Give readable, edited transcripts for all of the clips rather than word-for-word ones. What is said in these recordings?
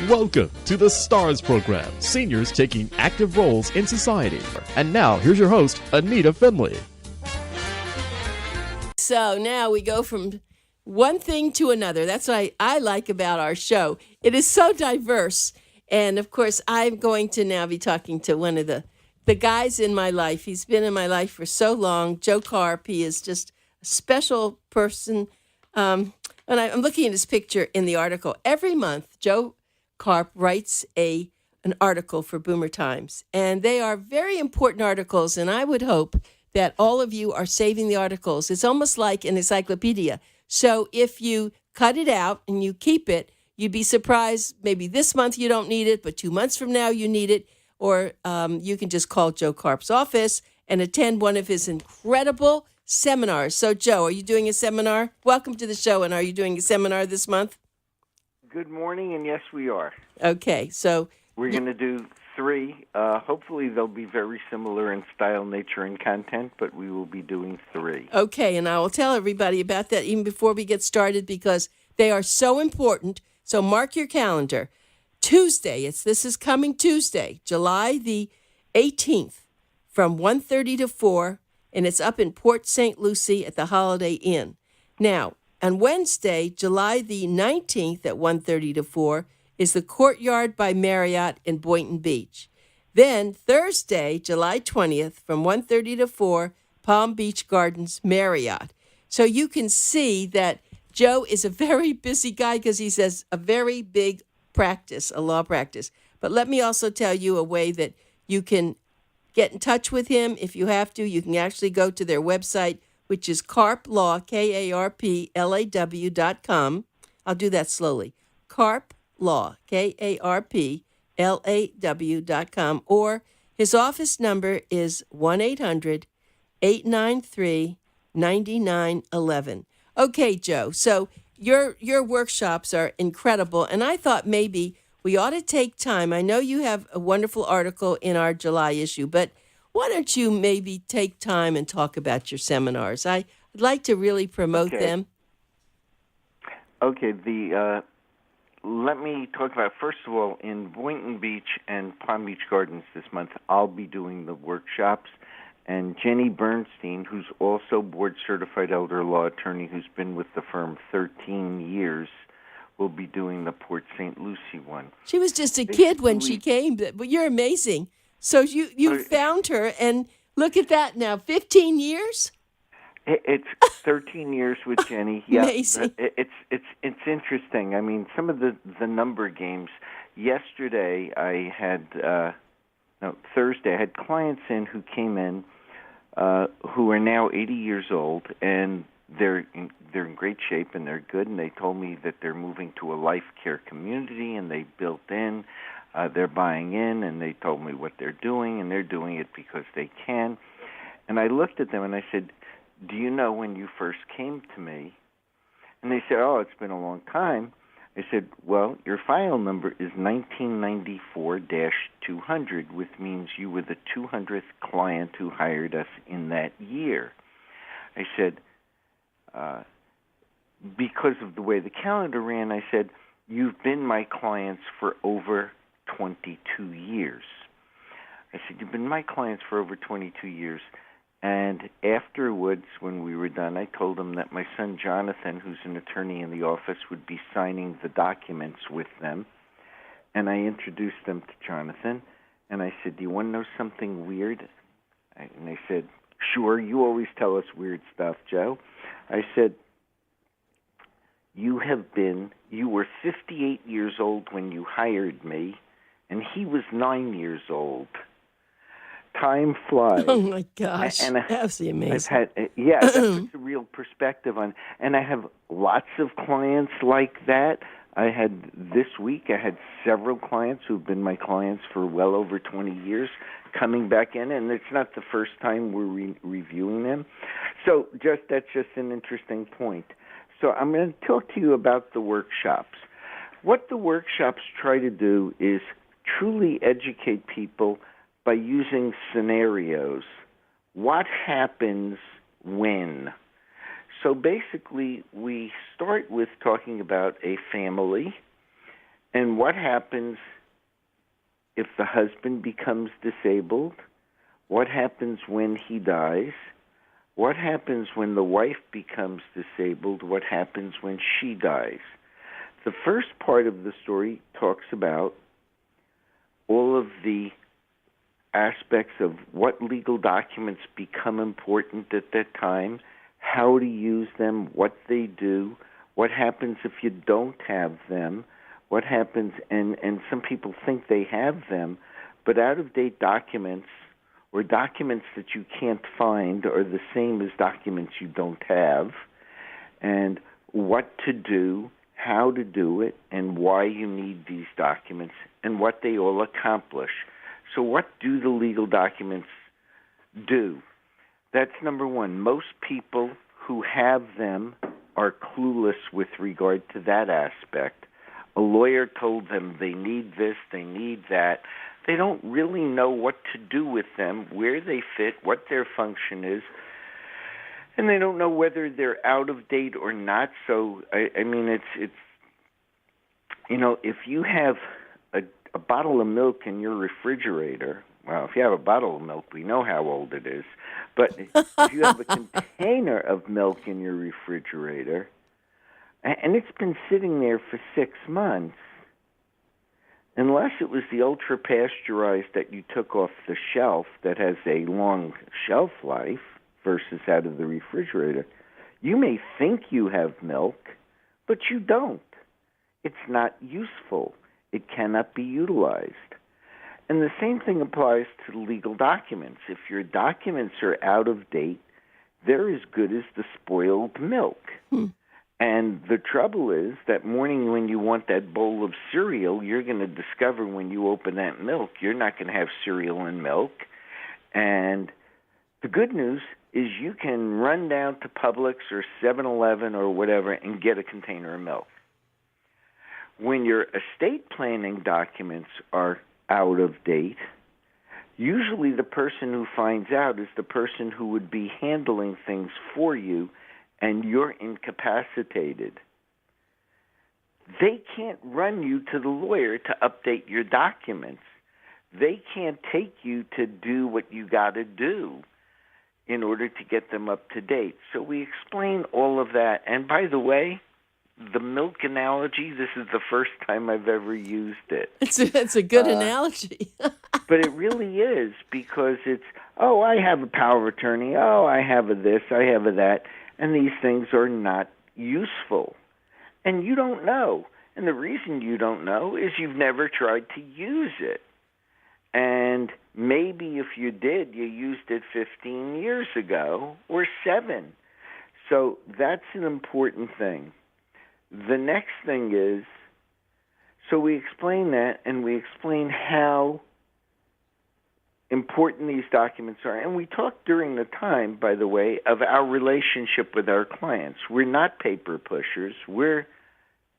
Welcome to the STARS program, seniors taking active roles in society. And now, here's your host, ANITA FINLEY. So now we go from one thing to another. That's what I like about our show. It is so diverse. And, of course, I'm going to now be talking to one of the guys in my life. He's been in my life for so long, Joe KARP. He is just a special person. And I'm looking at his picture in the article. Every month, Joe KARP writes an article for Boomer Times. And they are very important articles, and I would hope that all of you are saving the articles. It's almost like an encyclopedia. So if you cut it out and you keep it, you'd be surprised. Maybe this month you don't need it, but 2 months from now you need it. Or you can just call Joe KARP's office and attend one of his incredible seminars. So, Joe, are you doing a seminar? Welcome to the show. And are you doing a seminar this month? Good morning, and yes, we are. Okay, so we're going to do 3. Hopefully, they'll be very similar in style, nature, and content, but we will be doing 3. Okay, and I will tell everybody about that even before we get started because they are so important. So mark your calendar. Tuesday, this is coming Tuesday, July the 18th, from 1:30 to 4, and it's up in Port St. Lucie at the Holiday Inn. Now, on Wednesday, July the 19th at 1:30 to 4 is the Courtyard by Marriott in Boynton Beach. Then Thursday, July 20th from 1:30 to 4, Palm Beach Gardens Marriott. So you can see that Joe is a very busy guy because he says a very big practice, a law practice. But let me also tell you a way that you can get in touch with him if you have to. You can actually go to their website, which is KARPLaw, KARPLAW.com. I'll do that slowly. KARPLaw, KARPLAW.com. Or his office number is 1-800-893-9911. Okay, Joe. So your workshops are incredible, and I thought maybe we ought to take time. I know you have a wonderful article in our July issue, but why don't you maybe take time and talk about your seminars? I'd like to really promote them. Okay. Let me talk about, first of all, in Boynton Beach and Palm Beach Gardens this month, I'll be doing the workshops. And Jenny Bernstein, who's also board-certified elder law attorney who's been with the firm 13 years, will be doing the Port St. Lucie one. She was just a kid when she came, but you're amazing. So you found her, and look at that now, 15 years? It's 13 years with Jenny. Yeah, amazing. It's interesting. I mean, some of the number games. Yesterday, Thursday, I had clients in who came in who are now 80 years old, and they're in great shape and they're good, and they told me that they're moving to a life care community, and they built in, they're buying in, and they told me what they're doing, and they're doing it because they can. And I looked at them and I said, do you know when you first came to me? And they said, oh, it's been a long time. I said, well, your file number is 1994-200, which means you were the 200th client who hired us in that year. I said, because of the way the calendar ran, I said, you've been my clients for over 22 years. I said, you've been my clients for over 22 years. And afterwards, when we were done, I told them that my son Jonathan, who's an attorney in the office, would be signing the documents with them. And I introduced them to Jonathan. And I said, do you want to know something weird? And they said, sure, you always tell us weird stuff, Joe. I said, you were 58 years old when you hired me, and he was 9 years old. Time flies. Oh, my gosh. And that's amazing. That puts a real perspective on. And I have lots of clients like that. This week, I had several clients who've been my clients for well over 20 years coming back in, and it's not the first time we're reviewing them. So that's just an interesting point. So I'm going to talk to you about the workshops. What the workshops try to do is truly educate people by using scenarios. What happens when? So basically, we start with talking about a family, And what happens if the husband becomes disabled? What happens when he dies? What happens when the wife becomes disabled? What happens when she dies? The first part of the story talks about all of the aspects of what legal documents become important at that time, how to use them, what they do, what happens if you don't have them, what happens, and some people think they have them, but out-of-date documents or documents that you can't find are the same as documents you don't have, and what to do, how to do it, and why you need these documents, and what they all accomplish. So what do the legal documents do? That's number one. Most people who have them are clueless with regard to that aspect. A lawyer told them they need this, they need that. They don't really know what to do with them, where they fit, what their function is, and they don't know whether they're out of date or not. So, I mean, it's if you have a bottle of milk in your refrigerator, well, if you have a bottle of milk, we know how old it is. But if you have a container of milk in your refrigerator, and it's been sitting there for 6 months, unless it was the ultra-pasteurized that you took off the shelf that has a long shelf life versus out of the refrigerator, you may think you have milk, but you don't. It's not useful. It cannot be utilized. And the same thing applies to legal documents. If your documents are out of date, they're as good as the spoiled milk. And the trouble is that morning when you want that bowl of cereal, you're going to discover when you open that milk, you're not going to have cereal and milk. And the good news is you can run down to Publix or 7-Eleven or whatever and get a container of milk. When your estate planning documents are out of date, usually the person who finds out is the person who would be handling things for you, and you're incapacitated. They can't run you to the lawyer to update your documents. They can't take you to do what you got to do in order to get them up to date. So we explain all of that. And by the way, the milk analogy, this is the first time I've ever used it. It's a good analogy. But it really is, because it's, I have a power of attorney, I have a this, I have a that, and these things are not useful. And you don't know. And the reason you don't know is you've never tried to use it. And maybe if you did, you used it 15 years ago or 7. So that's an important thing. The next thing is, so we explain that, and we explain how important these documents are. And we talk during the time, by the way, of our relationship with our clients. We're not paper pushers. We're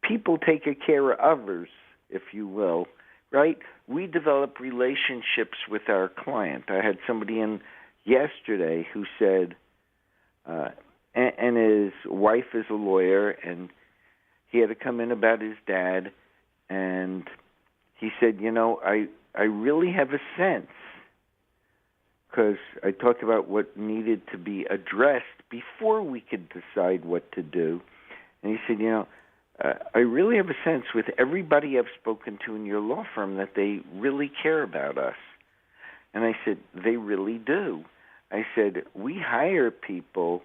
people taking care of others, if you will, right? We develop relationships with our client. I had somebody in yesterday who said, and his wife is a lawyer, and he had to come in about his dad, and he said, I really have a sense, because I talked about what needed to be addressed before we could decide what to do. And he said, I really have a sense with everybody I've spoken to in your law firm that they really care about us. And I said, they really do. I said, we hire people.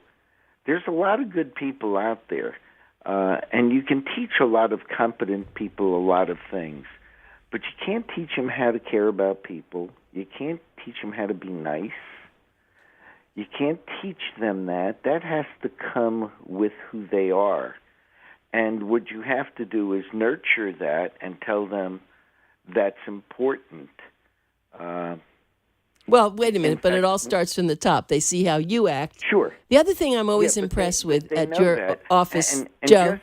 There's a lot of good people out there. And you can teach a lot of competent people a lot of things, but you can't teach them how to care about people. You can't teach them how to be nice. You can't teach them that. That has to come with who they are. And what you have to do is nurture that and tell them that's important. Well, wait a minute, but it all starts from the top. They see how you act. Sure. The other thing I'm always impressed with at your office, and Joe.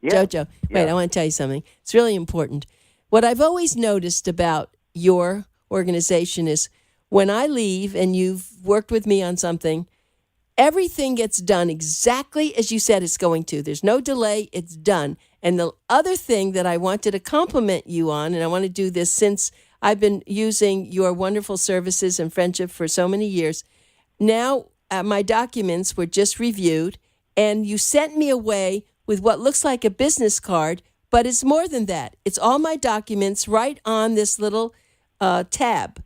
Yeah. Wait, I want to tell you something. It's really important. What I've always noticed about your organization is when I leave and you've worked with me on something, everything gets done exactly as you said it's going to. There's no delay. It's done. And the other thing that I wanted to compliment you on, and I want to do this since I've been using your wonderful services and friendship for so many years. Now, my documents were just reviewed, and you sent me away with what looks like a business card, but it's more than that. It's all my documents right on this little tab.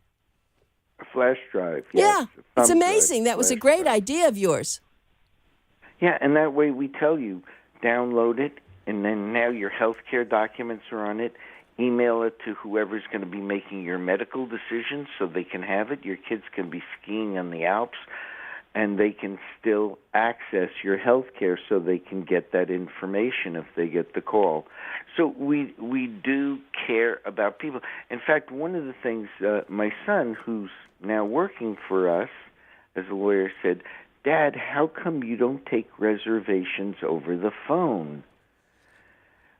A flash drive. Yes, Yeah, it's amazing. That was a great idea of yours. Yeah, and that way we tell you, download it, and then now your health care documents are on it. Email it to whoever's going to be making your medical decisions so they can have it. Your kids can be skiing on the Alps, and they can still access your health care so they can get that information if they get the call. So we do care about people. In fact, one of the things my son, who's now working for us as a lawyer, said, "Dad, how come you don't take reservations over the phone?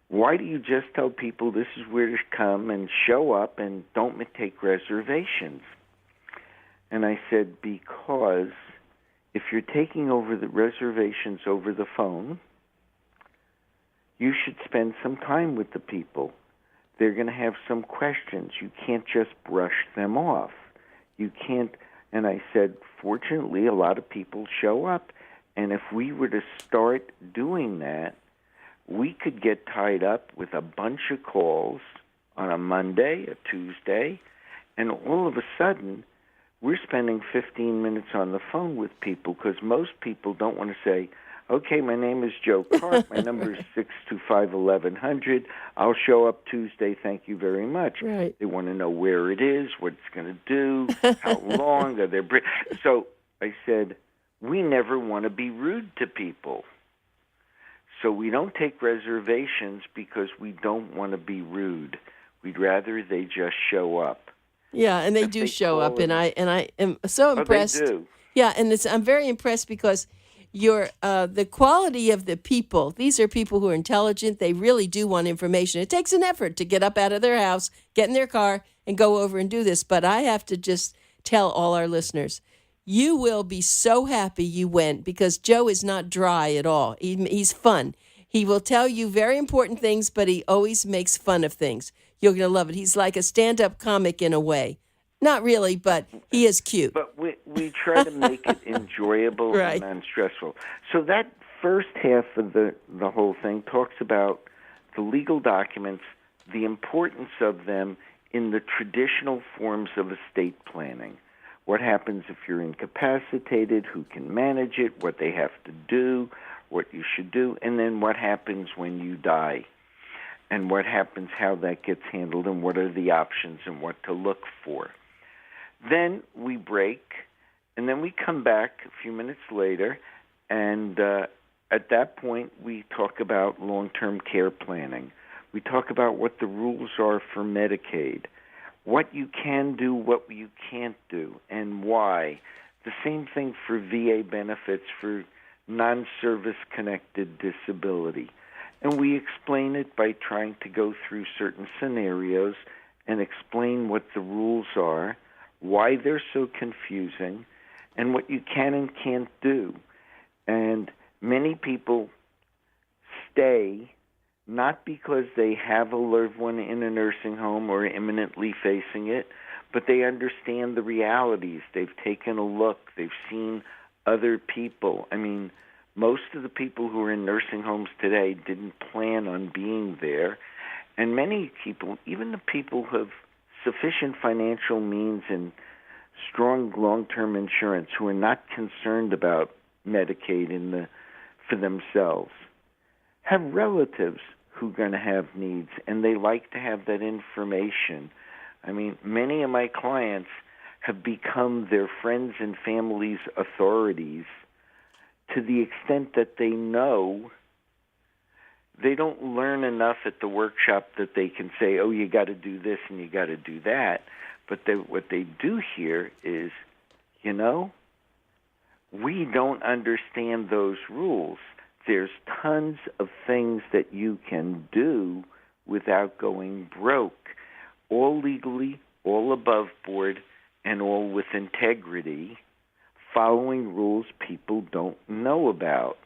Why do you just tell people this is where to come and show up and don't take reservations?" And I said, because if you're taking over the reservations over the phone, you should spend some time with the people. They're going to have some questions. You can't just brush them off. You can't. And I said, fortunately, a lot of people show up. And if we were to start doing that, we could get tied up with a bunch of calls on a Monday, a Tuesday, and all of a sudden, we're spending 15 minutes on the phone with people because most people don't want to say, okay, my name is Joe KARP, my number is 625-1100, I'll show up Tuesday, thank you very much. Right. They want to know where it is, what it's going to do, how long, are there... So I said, we never want to be rude to people. So we don't take reservations because we don't want to be rude. We'd rather they just show up. Yeah, and they do show up, and I am so impressed. They do. Yeah, and I'm very impressed because the quality of the people. These are people who are intelligent. They really do want information. It takes an effort to get up out of their house, get in their car, and go over and do this. But I have to just tell all our listeners, you will be so happy you went because Joe is not dry at all. He's fun. He will tell you very important things, but he always makes fun of things. You're going to love it. He's like a stand-up comic in a way. Not really, but he is cute. But we try to make it enjoyable Right. and non-stressful. So that first half of the whole thing talks about the legal documents, the importance of them in the traditional forms of estate planning. What happens if you're incapacitated, who can manage it, what they have to do, what you should do, and then what happens when you die, and what happens, how that gets handled, and what are the options and what to look for. Then we break, and then we come back a few minutes later, and at that point we talk about long-term care planning. We talk about what the rules are for Medicaid, what you can do, what you can't do, and why. The same thing for VA benefits for non-service-connected disability. And we explain it by trying to go through certain scenarios and explain what the rules are, why they're so confusing, and what you can and can't do. And many people stay not because they have a loved one in a nursing home or imminently facing it, but they understand the realities. They've taken a look. They've seen other people. I mean, most of the people who are in nursing homes today didn't plan on being there. And many people, even the people who have sufficient financial means and strong long-term insurance who are not concerned about Medicaid for themselves, have relatives who are going to have needs, and they like to have that information. I mean, many of my clients have become their friends' and families' authorities to the extent that they know they don't learn enough at the workshop that they can say, oh, you got to do this and you got to do that. But what they do here is, we don't understand those rules. There's tons of things that you can do without going broke, all legally, all above board, and all with integrity following rules people don't know about.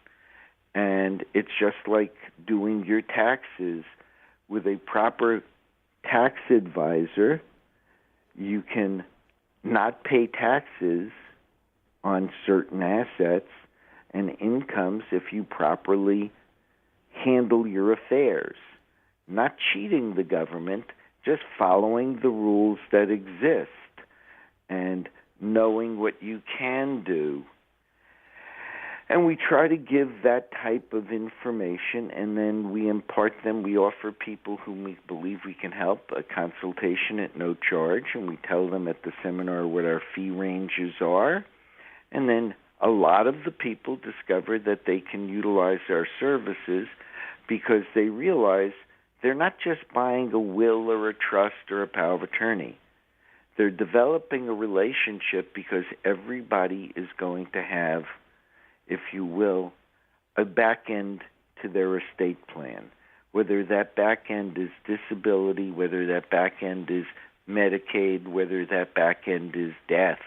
And it's just like doing your taxes with a proper tax advisor. You can not pay taxes on certain assets and incomes if you properly handle your affairs. Not cheating the government, just following the rules that exist and knowing what you can do. And we try to give that type of information, and then we impart them. We offer people whom we believe we can help a consultation at no charge, and we tell them at the seminar what our fee ranges are. And then a lot of the people discover that they can utilize our services because they realize they're not just buying a will or a trust or a power of attorney. They're developing a relationship because everybody is going to have, if you will, a back end to their estate plan. Whether that back end is disability, whether that back end is Medicaid, whether that back end is death,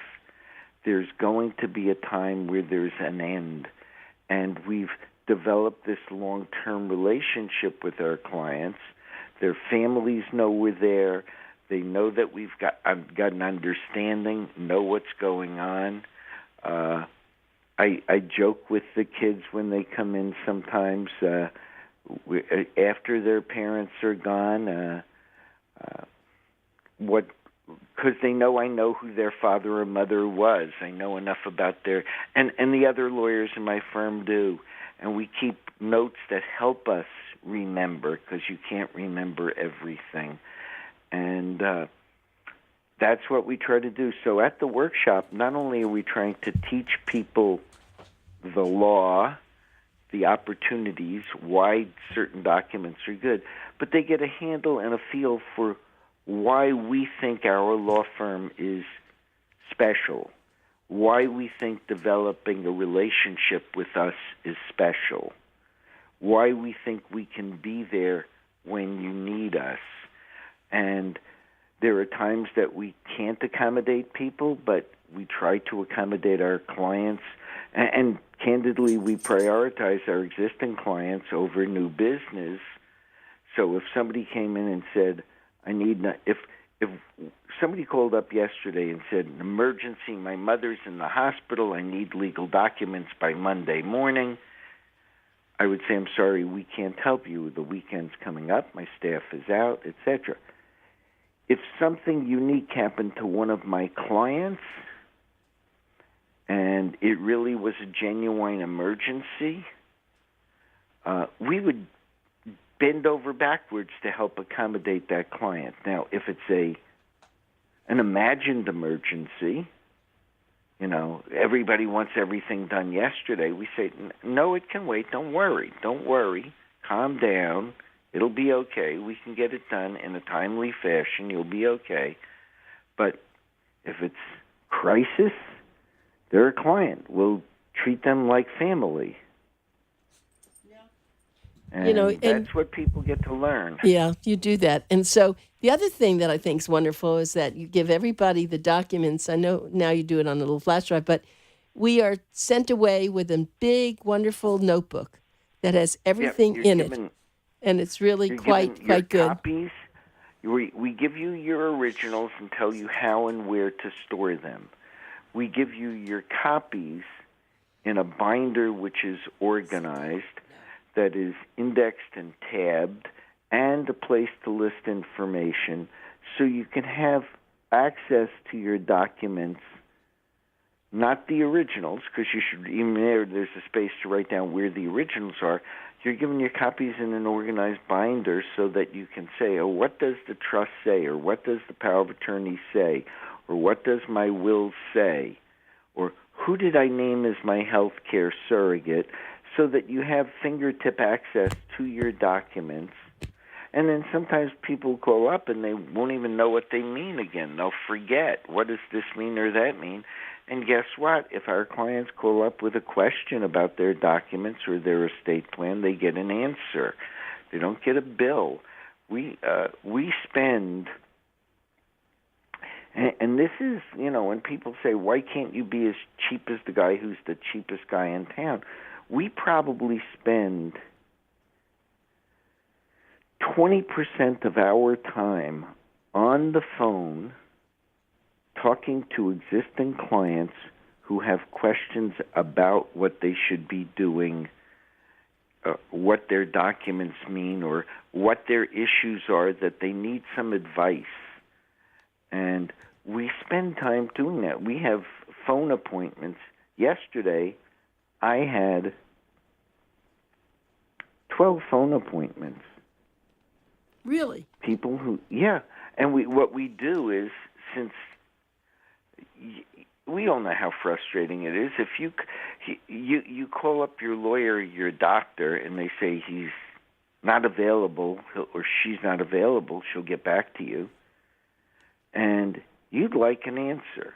there's going to be a time where there's an end. And we've developed this long-term relationship with our clients. Their families know we're there. They know that I've got an understanding, know what's going on. I joke with the kids when they come in sometimes after their parents are gone, because they know I know who their father or mother was. I know enough about and the other lawyers in my firm do. And we keep notes that help us remember, because you can't remember everything. And that's what we try to do. So at the workshop, not only are we trying to teach people the law, the opportunities, why certain documents are good, but they get a handle and a feel for why we think our law firm is special, why we think developing a relationship with us is special, why we think we can be there when you need us. And there are times that we can't accommodate people, but we try to accommodate our clients. And candidly, we prioritize our existing clients over new business. So if somebody came in and said, if somebody called up yesterday and said, an emergency, my mother's in the hospital, I need legal documents by Monday morning, I would say, I'm sorry, we can't help you. The weekend's coming up, my staff is out, etc. If something unique happened to one of my clients and it really was a genuine emergency, we would bend over backwards to help accommodate that client. Now, if it's an imagined emergency, everybody wants everything done yesterday, we say, no, it can wait. Don't worry. Calm down. It'll be okay. We can get it done in a timely fashion. You'll be okay. But if it's crisis, they're a client. We'll treat them like family. And that's what people get to learn. Yeah, you do that. And so the other thing that I think is wonderful is that you give everybody the documents. I know now you do it on a little flash drive, but we are sent away with a big, wonderful notebook that has everything in it. And it's really quite good. Copies. We give you your originals and tell you how and where to store them. We give you your copies in a binder which is organized, that is indexed and tabbed, and a place to list information so you can have access to your documents, not the originals, because you should, even there's a space to write down where the originals are. You're given your copies in an organized binder so that you can say, what does the trust say, or what does the power of attorney say, or what does my will say, or who did I name as my health care surrogate, so that you have fingertip access to your documents. And then sometimes people call up and they won't even know what they mean again. They'll forget, what does this mean or that mean? And guess what? If our clients call up with a question about their documents or their estate plan, they get an answer. They don't get a bill. We spend, And this is, when people say, why can't you be as cheap as the guy who's the cheapest guy in town? We probably spend 20% of our time on the phone talking to existing clients who have questions about what they should be doing, what their documents mean, or what their issues are that they need some advice. And we spend time doing that. We have phone appointments. Yesterday, I had 12 phone appointments. Really? People who, yeah. And what we do is, since we all know how frustrating it is, if you call up your lawyer, your doctor, and they say he's not available or she's not available, she'll get back to you, and you'd like an answer.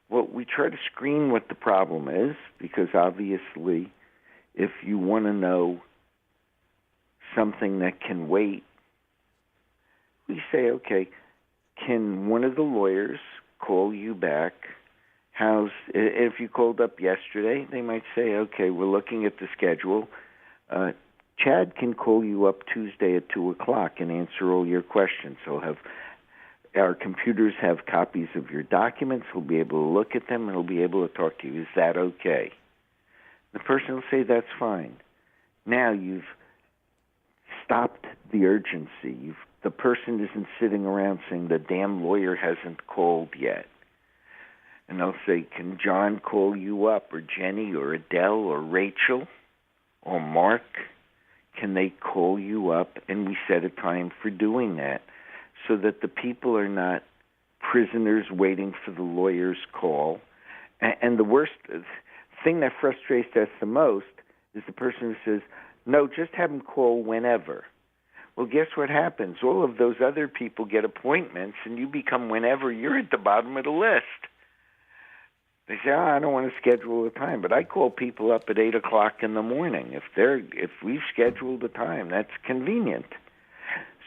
Well, we try to screen what the problem is, because obviously if you want to know something that can wait, we say, okay, can one of the lawyers call you back? If you called up yesterday, they might say, okay, we're looking at the schedule. Chad can call you up Tuesday at 2 o'clock and answer all your questions. Our computers have copies of your documents. He'll be able to look at them, and he'll be able to talk to you. Is that okay? The person will say, that's fine. Now you've stopped the urgency. The person isn't sitting around saying the damn lawyer hasn't called yet. And they'll say, can John call you up, or Jenny, or Adele, or Rachel, or Mark? Can they call you up? And we set a time for doing that, so that the people are not prisoners waiting for the lawyer's call. And the worst thing that frustrates us the most is the person who says, no, just have them call whenever. Well, guess what happens? All of those other people get appointments, and you become whenever. You're at the bottom of the list. They say, I don't want to schedule a time, but I call people up at 8 o'clock in the morning. If we've scheduled a time, that's convenient.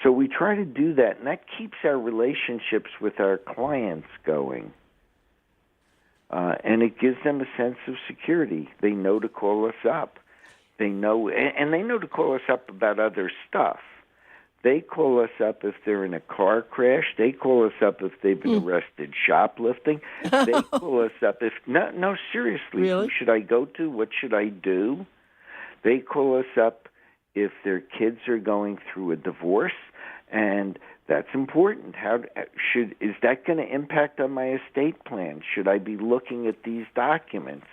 So we try to do that, and that keeps our relationships with our clients going. And it gives them a sense of security. They know to call us up. They know, and they know to call us up about other stuff. They call us up if they're in a car crash. They call us up if they've been arrested shoplifting. They call us up if, no, seriously, really? Who should I go to? What should I do? They call us up if their kids are going through a divorce, and that's important. Is that going to impact on my estate plan? Should I be looking at these documents?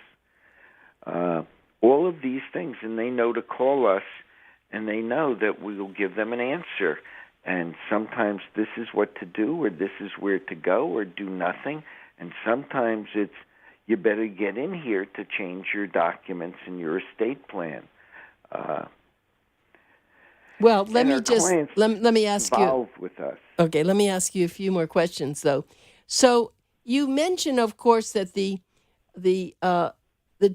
All of these things, and they know to call us, and they know that we will give them an answer. And sometimes this is what to do, or this is where to go, or do nothing. And sometimes it's, you better get in here to change your documents and your estate plan. Well, let me ask you. With us. Okay, let me ask you a few more questions, though. So you mentioned, of course, that the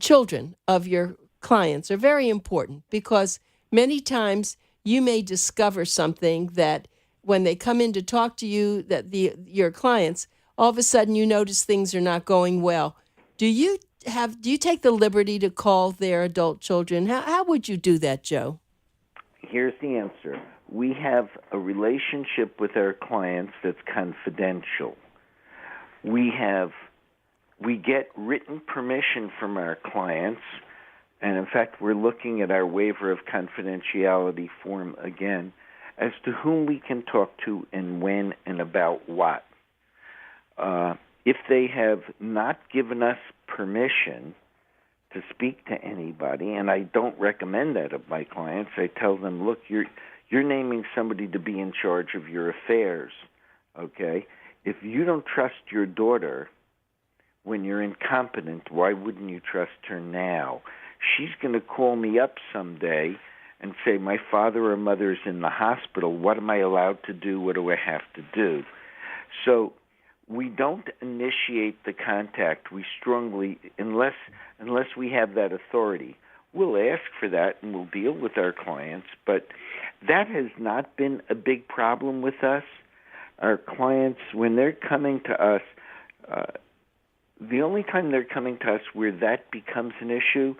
children of your clients are very important, because many times you may discover something that when they come in to talk to you, that your clients, all of a sudden you notice things are not going well. Do you take the liberty to call their adult children? How would you do that, Joe? Here's the answer. We have a relationship with our clients that's confidential. We get written permission from our clients, and in fact, we're looking at our waiver of confidentiality form again, as to whom we can talk to and when and about what. If they have not given us permission to speak to anybody, and I don't recommend that of my clients, I tell them, look, you're naming somebody to be in charge of your affairs, okay? If you don't trust your daughter when you're incompetent, why wouldn't you trust her now? She's going to call me up someday and say, my father or mother's in the hospital. What am I allowed to do? What do I have to do? So we don't initiate the contact. We strongly, unless we have that authority, we'll ask for that and we'll deal with our clients. But that has not been a big problem with us. Our clients, when they're coming to us, The only time they're coming to us where that becomes an issue,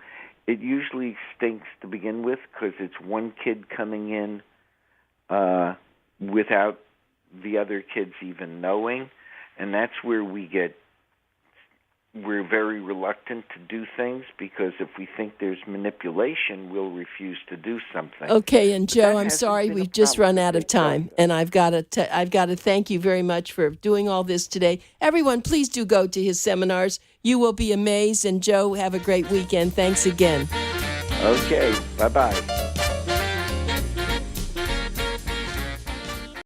it usually stinks to begin with because it's one kid coming in without the other kids even knowing, and that's where we're very reluctant to do things because if we think there's manipulation, we'll refuse to do something. Okay, and Joe, I'm sorry we've just run out of time, and I've got to thank you very much for doing all this today. Everyone, please do go to his seminars. You will be amazed, and Joe, have a great weekend. Thanks again. Okay, bye-bye.